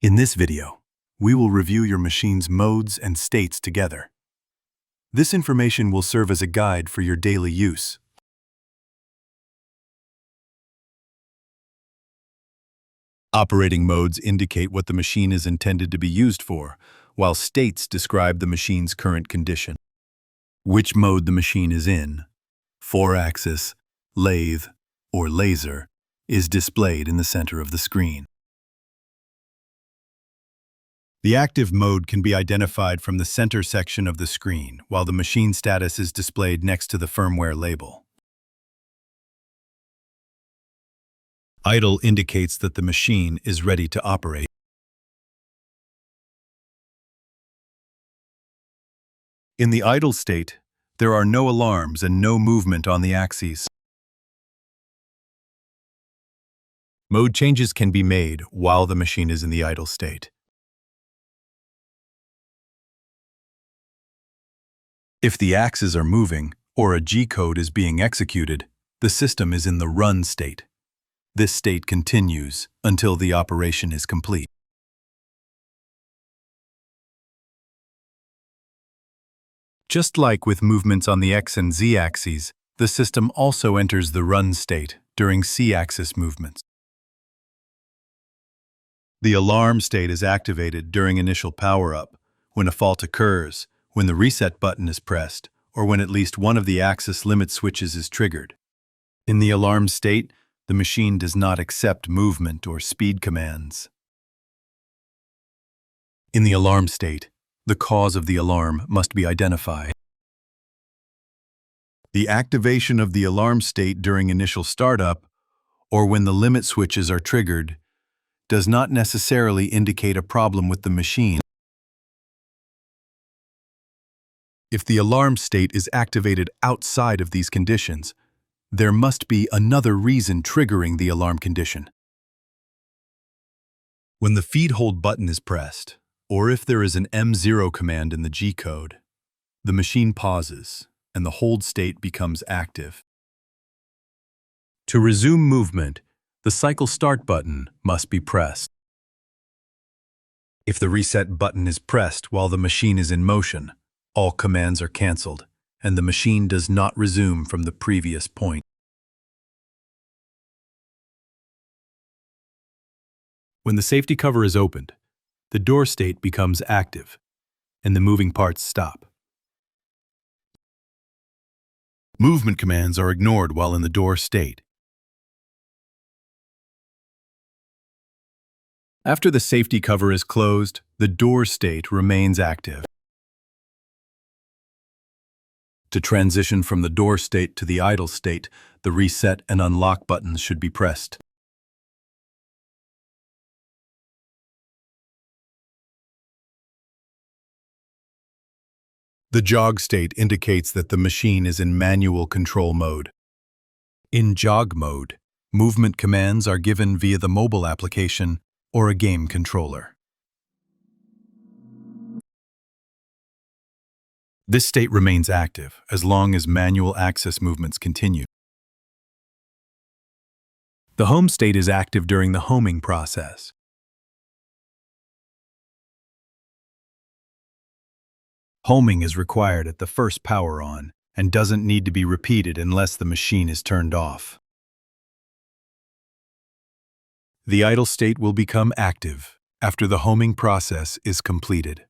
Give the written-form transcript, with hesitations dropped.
In this video, we will review your machine's modes and states together. This information will serve as a guide for your daily use. Operating modes indicate what the machine is intended to be used for, while states describe the machine's current condition. Which mode the machine is in, 4-axis, lathe, or laser, is displayed in the center of the screen. The active mode can be identified from the center section of the screen, while the machine status is displayed next to the firmware label. Idle indicates that the machine is ready to operate. In the idle state, there are no alarms and no movement on the axes. Mode changes can be made while the machine is in the idle state. If the axes are moving or a G-code is being executed, the system is in the run state. This state continues until the operation is complete. Just like with movements on the X and Z axes, the system also enters the run state during C-axis movements. The alarm state is activated during initial power-up, when a fault occurs, when the reset button is pressed, or when at least one of the axis limit switches is triggered. In the alarm state, the machine does not accept movement or speed commands. In the alarm state, the cause of the alarm must be identified. The activation of the alarm state during initial startup, or when the limit switches are triggered, does not necessarily indicate a problem with the machine. If the alarm state is activated outside of these conditions, there must be another reason triggering the alarm condition. When the feed hold button is pressed, or if there is an M0 command in the G-code, the machine pauses and the hold state becomes active. To resume movement, the cycle start button must be pressed. If the reset button is pressed while the machine is in motion, all commands are cancelled, and the machine does not resume from the previous point. When the safety cover is opened, the door state becomes active, and the moving parts stop. Movement commands are ignored while in the door state. After the safety cover is closed, the door state remains active. To transition from the door state to the idle state, the reset and unlock buttons should be pressed. The jog state indicates that the machine is in manual control mode. In jog mode, movement commands are given via the mobile application or a game controller. This state remains active as long as manual axis movements continue. The home state is active during the homing process. Homing is required at the first power on and doesn't need to be repeated unless the machine is turned off. The idle state will become active after the homing process is completed.